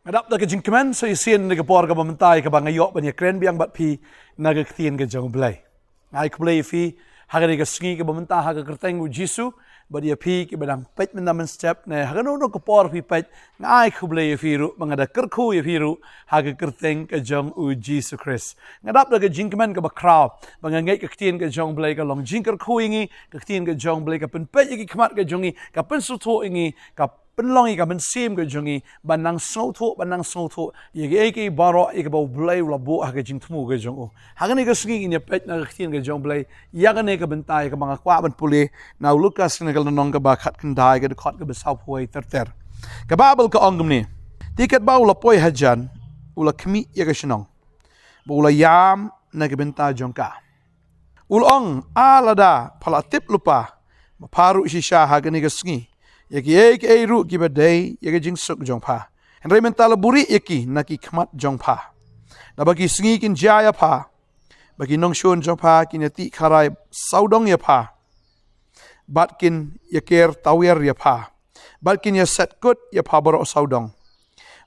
Ngadap da ke jingkemen so isien de por ka Bantei ka bangayok banya kren biang bat pi naga ktien ka jong blai. Ngai kublai fi hagani ka sngi ka Bantei haga kerteng u Jisu badia pi ki badang pet mendamen step ne hagano no ka por pi pet ngai kublai fi ru mangada kerku fi ru haga kerteng ka jong u Jisu Christ. Ngadap da ke jingkemen ka bakraw bangangai ka ktien ka jong blai ka long jingker ku ingi ka ktien ka jong blai ka pen pet ki khmat ka jongi ka pen su tho ingi ka penlongi ka sim ke jongi banang snotho ye ke baro ye ke bau blai la bo ha ke jing thmu ke jong ha ne ke sngi ne pet na khtin ke jong blai ya ne ke Bantei ka banga kwa ban pule na Lukas ne gal nong ka ba khat kan dai ke khat ke besau poi ter ka babel ka ongum ne tiket bau la poi hajan ula khmi ye ke shnong bu la yam na ke Bantei jong ka ulong alada phala tip lupa paru shisha ha ne ke sngi yaki ek ru ki badai yaki jing suk jong pa henry mental buri yaki naki khmat jong pa na bagi sngi kin jaya pa bagi nongshun jong pa kin yati kharai saudong ya pa batkin yaker tawer ya pa batkin ya set kut ya pa baro saudong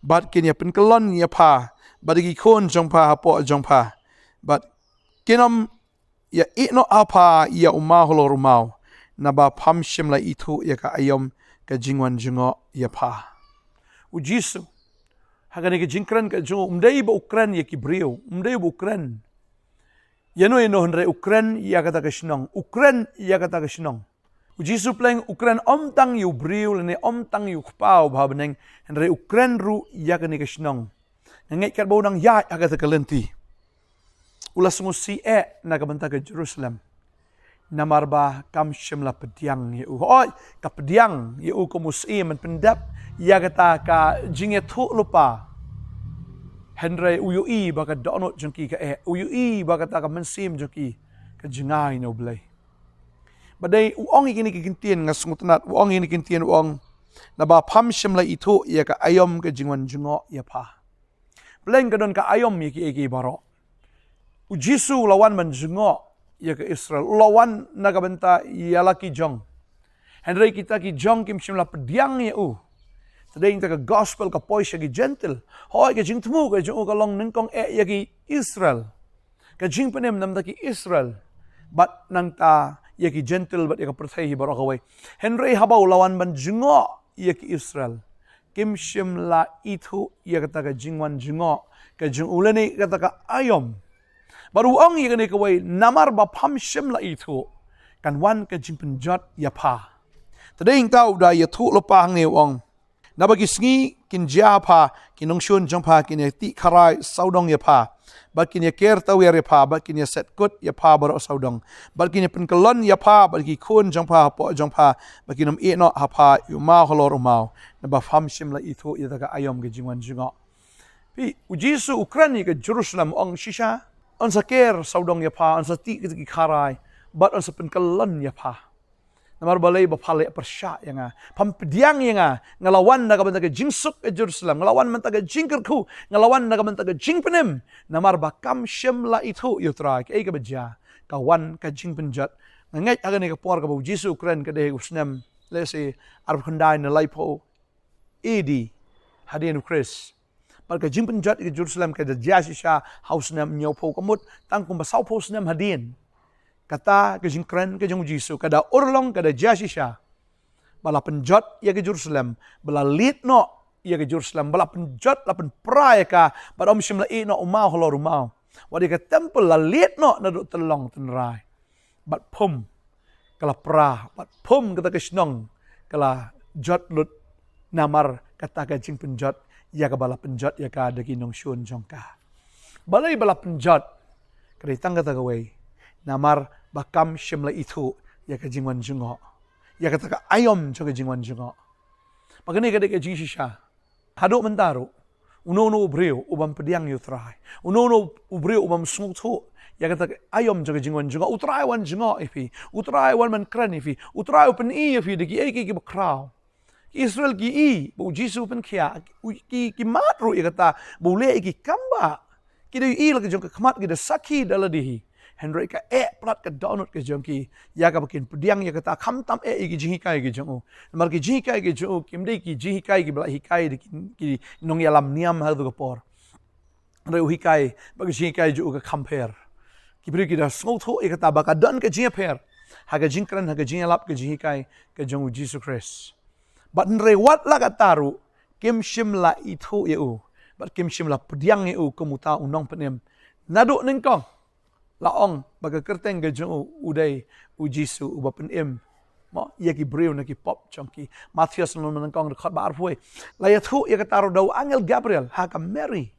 batkin ya penkelon ya pa bagi khon jong pa po jong pa bat kinom ya ino apa ya umah lo rumau na ba pham shim la Ithuh ya ka aiom ka jingwan jngoh ya pa u Jisu hagani ka jingkran ka jngoh umdai ba ukran ya ki brio umdai ba ukran yano henre ukran ya kata ka shnong ukran ya kata ka shnong u Jisu pleng ukran tang yu brio le tang yu khpau ba beneng henre ukran ru ya ka ni ka shnong ngai kat bo nang ya kata ka lenti ulas musi na ka Bantei ka Jerusalem namarba kam shimla pediang ye hoi ka pediang ye ko musi men pendap ya kata ka jinge thu lupa henry uyui ba ka donot jengki ka uyui ba kata ka mensim jengki ka jingai no blai badai uong ini kintien ngasngutnat uong ini kintien uong na ba pham shimla Ithuh ya ka aiom ka jingwan jngoh ya pa bleng ka don ka aiom ye ki baro u Jisu lawan man jngoh ya ke Israel lawan naga Bantei ya laki jong henry kita ki jong kim shimla pediang ya today kita ka gospel ka poisha ki gentle hoi ka jing tmu ka jong ka long ningkong ya ki Israel ka jing penem nam ta ki Israel but nang ta ya ki gentle but ya ka perthai hi barakawai henry habau lawan ban jngoh ya ki Israel kim shimla Ithuh ya kata ka jingwan jngoh ka jing ulani kata ka aiom baru ang yang ni kawai namar ba pham shimla Ithuh kan wan ka jing penjot ya pa today tau da ya thu lo pa nge ong na bagi sngi kin ja pa kin nongshun jong pa kin ti kharai saudong ya pa ba kin ya ker tawer ya pa ba kin ya set kut ya pa baro saudong ba kin ya penkelon ya pa ba ki khun jong pa po jong pa ba kin e no ha pa yu ma holor mau na ba pham shimla Ithuh ya ka aiom ge jingwan jngoh pi u Jisu Ukraini ke Jerusalem ong shisha on sa ker saudong ya pa on sa ti ki kharai but on sa penkelon ya pa namar balai ba phale persya ya nga pampediang ya nga ngalawan na ka Bantei ka jingsuk e Jerusalem ngalawan man ta ka jingkerku ngalawan na ka Bantei ka jingpenem namar ba kam shimla Ithuh yutra ke ka beja kawan ka jingpenjat ngai agani ka por ka bu Jisu Ukrain ka de usnem lesi arab khandai na laipo edi hadien Chris par ka jingpenjat ke Jerusalem ka de jasisha house nam nyopo kamut tangkum ba saupo snem hadien kata ke jingkran ke jong Jisu kada urlong kada jasisha bala penjot ya ke Jerusalem bala litno ya ke Jerusalem bala penjot la pen praia ka ba om shimla no umau holor umau wadi ka temple la litno na do telong tenrai bat pum kala pra bat pum kata ke snong kala jot lut namar kata ka jing penjot ya ka bala penjot ya ka dagi nongshun jongka balai bala penjot keritang kata gawai namar bakam shimla Ithuh ya ka jingwan jngoh ya kata ka aiom cho ka jingwan jngoh pagani ka de ka jisha hado mentaro uno ubreo ubam pediang yutrai uno ubreo ubam smuthu ya kata ka aiom cho ka jingwan jngoh utrai wan jngoh ifi utrai wan man kran ifi utrai open ifi de ki bakraw Israel ki bu Jisu pen kia ki matru ya kata bule ki kamba ki de la ka jong ka khmat ki de sakhi daladihi Henry ka plat ka donut ke jong ki ya ka bakin pediang ya kata kham tam ki jing kai ki jong mar ki jing kai ki jong kim dei ki jing kai ki bla hikai ki nong ya lam niam ha du por re hikai ba ki jing kai ju ka compare ki bri ki da sngo tho e kata ba ka don ka jing per ha ka jing kran ha ka jing lap ka jing kai ka jong Jesus Christ but re wat la ka taru kim shim la Ithuh u but kim shim la pediang u komuta unong penem nado ning kong laong baga kerteng ga jong udai u Jisu u bapen em mo ye ki breu na ki pop chonki Matthews non nang kong khot bar phoi la Ithuh ye ka taro do angel Gabriel ha ka Mary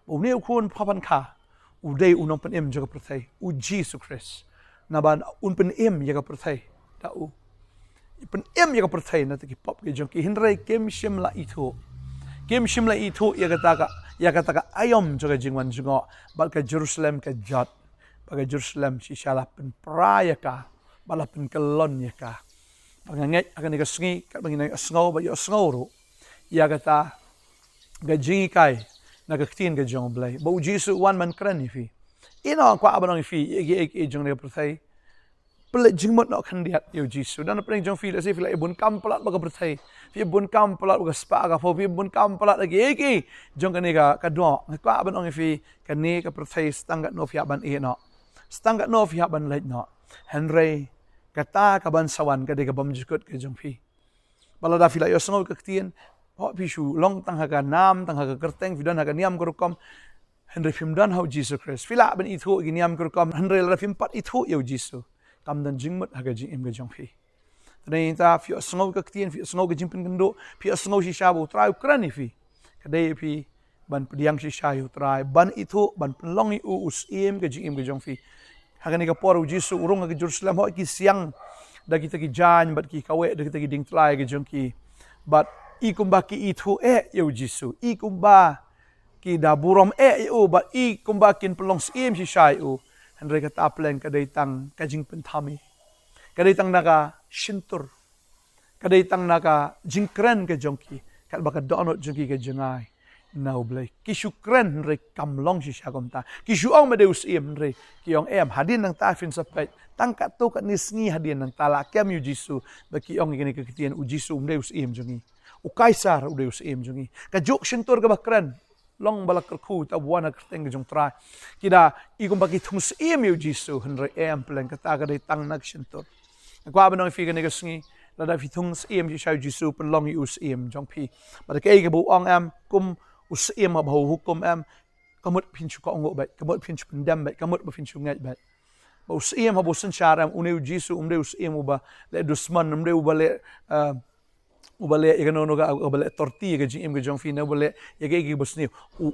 u neu khun phapan kha udai u nong pen em jaga prathai u Jesus Christ na ban un pen em ye ka prathai da u pen em ye ka prathai na ki pop ge jong ki hinrai kem shim la Ithuh kem shim la Ithuh ye ka ta ka aiom jaga jingwan jngoh bal ka Jerusalem ka jat bagai Jerusalem si salah pen praya ka bala pen kelon ya ka banganget akan ka sngi ka bangina sngo ba yo sngo ro ya kata ga jingi kai na ka tin ga jong blai bo Jisu wan man kran ni fi ino kwa abanong fi e jong ne prathai ple jingmot no khan diat yo Jisu dan pring jong fi la se fi la bun kam plat ba ka prathai fi bun kam plat ba spa ka fo fi bun kam plat lagi ki jong ka ne ka do kwa abanong fi ka ne ka prathai stang no fi ban e no stang no fi ban lait no Henry kata ka ban sawan ka de ka bam jikut ka jong fi balada fi la yo sngo ka tien ho fi shu long tang ha ka nam tang ha ka kerteng fi dan ha ka niam ko kom Henry film dan how Jesus Christ fi la ban Ithuh gi niam ko kom Henry la film pat Ithuh yo Jisu kam dan jingmut ha ka jing em ka jong fi tadai ta fi sngo ka tien fi sngo ka jingpin kendo fi sngo si shabu trai krani fi ka dei fi ban pediang si shayu trai ban Ithuh ban penlong u us em ka jing em ka jong fi hagan ka por Jisu urung ka Jerusalem ho ki siang da kita ki jan bat ki kawe da kita ki ding tlai ka jong ki but i kumba ki Ithuh yo Jisu i kumba ki da burom yo but i kumba kin pelong sim si shayu Henry ka taplen ka dai tang ka jing pentami ka dai tang naka shintur ka dai tang naka jingkren ka jong ki ka baka donot jong ki ka jangai now blay kisukren re kamlong si siagom ta kisuong madeus im re kiong hadin ng ta fin sa pet tangka to kat nisngi hadin ng tala kem yu Jisu ba kiong igani kakitian u Jisu madeus im jongi u kaisar u deus im jongi ka juk shintur ka bakren long balak kerku ta buana kerteng jong tra kida igom bagi thungs im yu Jisu henre plan kata ka dai tang nag shintur kwa banong fi gani kasngi lada fi thungs im si shau Jisu pen long yu im jong pi ba ka ke bu ong kum us em ba hukum kamut pinchu ko ngo bet kamut pinchu pendam bet kamut ba pinchu ngat bet ba us em ba sun sharam uneu Jisu us em ba le dusman umde ba le ubale igano no ga ubale torti ga jing em ga jong fi na ubale ya ga busni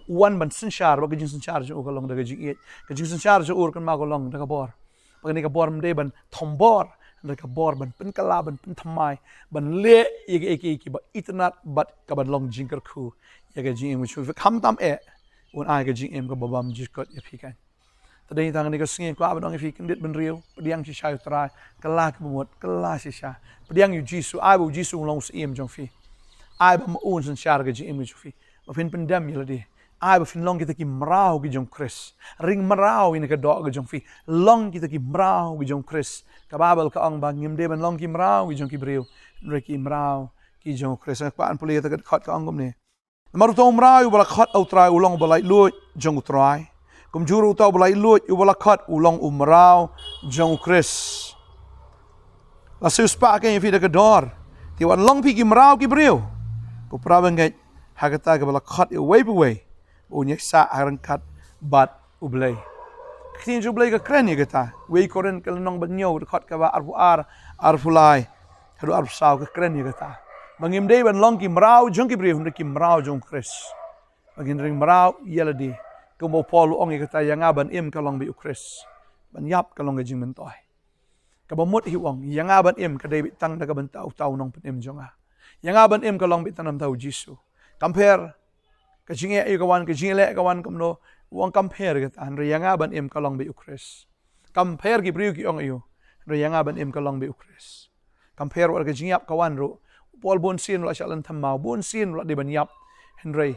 wan ban sun shar ba ga jing sun shar jo ko long da ga jing sun shar jo ur kan ma ko long da ga bor ba ni ga bor mde ban thombor da ka bor ban pen kala ban pen thamai ban le ya ga ki ba itnat bat ka ban long jing kar khu ya ga jing em chu kham tam un ai ga jing em ga babam jikot ya fi kan tadai tang ni ga singin ko abang fi kan dit ben riu pediang si sha tra kala ka mot kala si sha pediang yu Jisu ai bu Jisu long si em jong fi ai ba ma un san shar ga jing em chu fi ba fin pendam ya di ai ba fin long kita ki mrau gi jong Chris ring mrau in ka do ga jong fi long kita ki mrau gi jong Chris ka babal ka ong ba ngim de ban long ki mrau gi jong ki briu re ki mrau ki jong Chris pa an puli ta ka khot ka ong gom ne maru to mrau bala khot au trai u long balai lu jong trai kum juru to balai lu u bala khot u long mrau jong Chris la se spa ka fi da ka dor ti wan long pi ki mrau ki briu ko prawen ga hagata ga bala khot u way away unya sa arangkat bat ublay ktin jublay ka kren gata we koren kal nong banyo khot ka ba arfulai hadu arsaw ka kren gata bangim day ban long ki mrau jong ki briu ki mrau jong Chris bangin ring mrau yeladi kumo polu ong gata yanga ban im ka long bi Chris ban yap ka long jing mentoy ka bamut hi wong yanga ban im ka day tang da ka ban tau nong penem jonga yanga ban im ka long bi tanam tau Jisu compare ka jinge ay kawan ka jingle kawan kamno wong compare ka an riyanga ban em kalong bi Chris compare ki briu ki ong ayo riyanga ban em kalong bi Chris compare war ka jingyap kawan ro pol bon sin la shalan thamma bon sin la de ban yap henry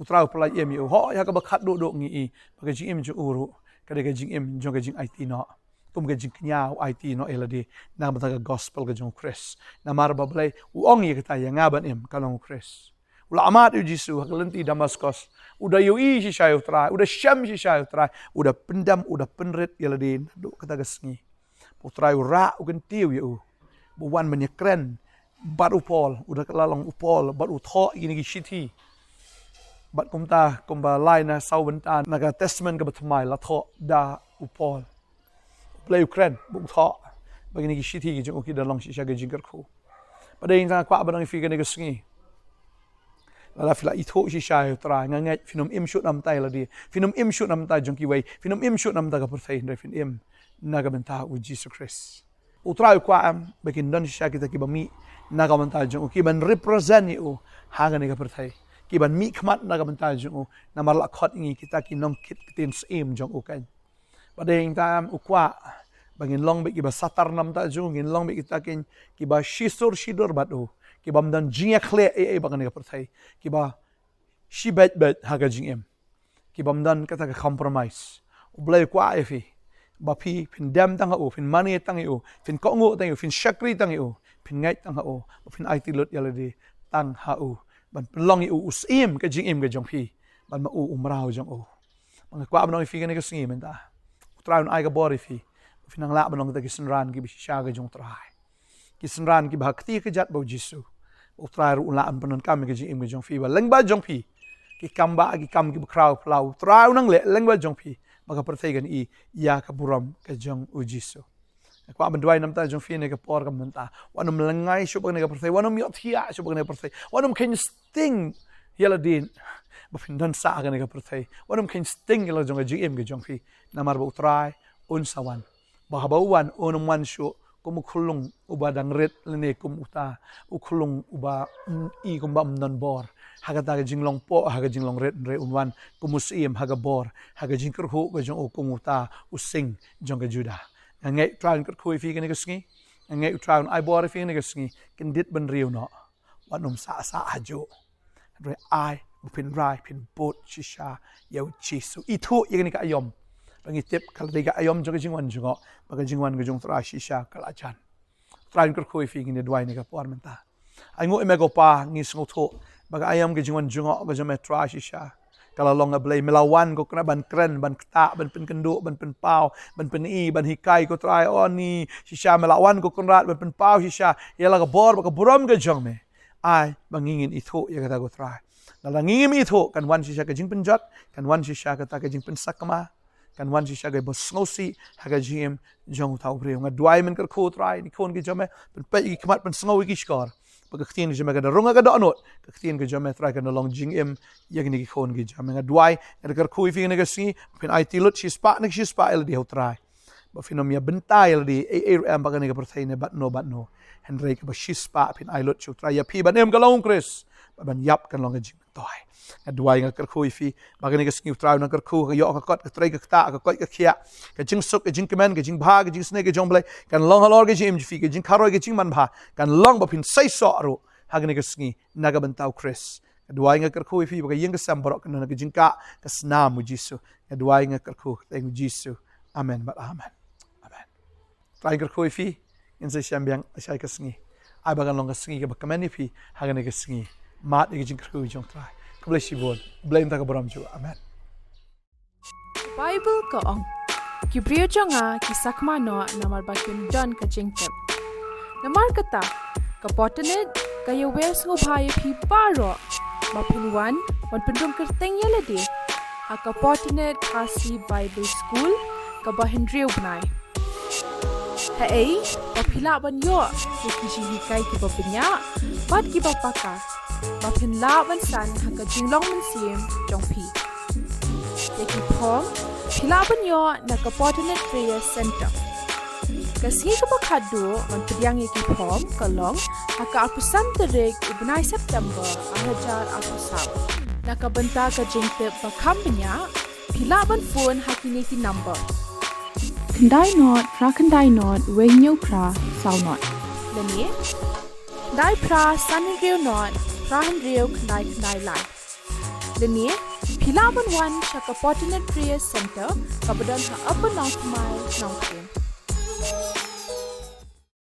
utrau plai em yo ho ya ka bakhat do ngi i ka jing em ju uru kada ka jing jong ka jing IT no tum ka jing knya IT no eladi na mata ka gospel ka jong Chris na marba blai uong ye kata ya ngaban kalong Chris ula amat u Jisu hakalenti Damaskus udah yoi si shayu try udah syam si shayu try udah pendam udah penrit eladi do kata gasngi putra ura ugen tiu yu buwan menyekren bat upol udah kelalong upol bat utho gini gishiti bat kumba lain sau bentan naga testament ke Nongthymmai la tho da upol play Ukraine buk tho bagini gishiti gi jong ki dalong shisha ge jingker khu pada ing kwa badang fi ke ne gesngi la fila Ithuh shisha tra ngangai finum im shoot nam tai la di finum im shoot nam tai jong ki wei finum im shoot nam ta ka perthai ndai fin im naga benta u Jesus Christ utrai kwa am bakin don shisha kita ki bami naga benta jong ki ban represent you hanga ne ka perthai ki ban mi khmat naga benta jong na mar la khot ngi kita ki nong kit tin sim jong u kan badeng tam ukwa bangin long be ki ba satar nam ta jong ngin long be kita kin ki ba shisur shidur batu ki bam dan jingya khle e bangan ka perthai ki ba shi bet haga jing ki bam dan kata ka compromise ublai kwa efi ba phi phin dam tang u phin money tang u phin ko ngo tang u phin shakri tang u phin ngai tang u phin IT lot yaladi tang ha u ban long u usim ka jing ka jong phi ban ma u umrao jong u mang kwa ban fi ka ne ka singi men ta traun ai ka bori fi finang la ban ta kisenran ki bi sha ka jong trai kisenran ki bhakti ka jat bo Jisu utrai ru la an panon kam ka jing ka jong phi ba leng ba jong phi ki kamba ki kam ki crowd plau trau nang le leng ba jong phi maka perthai kan i ya ka buram ka jong u Jisu kwa ban duai nam ta jong fi ne ka por ka menta wanum lengai shu ba ne ka perthai wanum yo thia shu ba ne ka perthai wanum ken sting yeladin ba fin dan sa ka ne ka perthai wanum ken sting yela jong ka jing fi namar ba utrai un sawan ba habawan onum wan shu kum khulung uba dang ret lene kum uta ukhulung uba i kum bam nan bor haga ta jinglong po haga jinglong ret re unwan kumusiem haga bor haga jingker hu ga jong kum uta using jong ga juda ngai traun ker khui fi ke sngi ngai traun ai bor fi ke sngi kin dit ban riu no wanum sa hajo re ai pin rai pin bot shisha yau Jisu Ithuh ye ka aiom bangi tip kal dega aiom jong jingwan jong baga jingwan ga jong tra shisha kal achan train ker khoi fi ngin dwai ne ka por menta ai ngo me go pa ngi sngo tho baga aiom ga jingwan jong ga jong me tra shisha kala long a blai melawan ko kna ban kren ban kta ban pen kendo ban pen pau ban pen i ban hikai ko trai oni shisha melawan ko konrat ban pen pau shisha yela ga bor baga buram ga jong me ai bangingin Ithuh ye ga go trai la ngingim Ithuh kan wan shisha ka jing pen jot kan wan shisha ka ta ka jing pen sakma kan wan shisha ga bos ngosi haga jim jong tau bre nga duai men ker khot rai ni khon ge jome pen pe ki kmat pen sngo ki skor pag ktien ge jome ga runga ga donot ktien ge jome trai kan long jing yeg ni ki khon ge jome nga duai ker khui fi ne ga si pen IT lot shi spa el di trai ba finomia bentai el di am ba ga ne ga perthai ne bat no henry ka ba shi spa pen I lot chu trai ya pi ban ga long Chris ban yap kan long ga jing toi duai nga ker khui fi bagani ka sniu trau na ker khu ka yo ka kot ka trai ka ta ka kot ka khia ka jing suk ka jing kemen ka jing bha ka jing sne ka jong blai kan long halor ka jing fi ka jing kharoi ka jing man bha kan long ba pin sai so ro hagani ka sni naga bantau Chris duai nga ker khui fi ba ka yeng ka sambro ka na ka jing ka sna mu Jisu duai nga ker khu teng Jisu amen ba amen trai ker khui fi in sai shambyang sai ka sni ai ba kan long ka sni ka ba kamani fi hagani ka sni mat ka jing ker khu jong trai bless you God. Blame ta ka boram ju. Amen. Bible ka ong. Ki priyo jonga ki sakma no namar bakin John ka jingtep. Namar kata ka Potternet ka ye wes ngo bhai phi paro. Mapin wan pendung kerteng yelade. Ka Potternet kasi Bible School ka bahendriu bnai. Hey, papila ban yo ki kishi kai ki bapnya, bat ki bapaka. Mapin la ban san haka jinglong man siem jong pi. Yaki pom, pila ban yo na ka Potternet Prayer Center. Kasi ka bakado man pidyang yaki pom kalong haka apusan terik ubnai September ahajar apusap. Na ka banta ka jingtip bakambanya, pila ban phone haki neti number. Kendai not, wenyo pra, sao not. Lani, dai pra, san rio not, pra rio kendai lai. Lani, Pilaban Wan Shaka Potternet Prayer Center, Kabadan Ha Upper Nongthymmai, Nongkhryiem.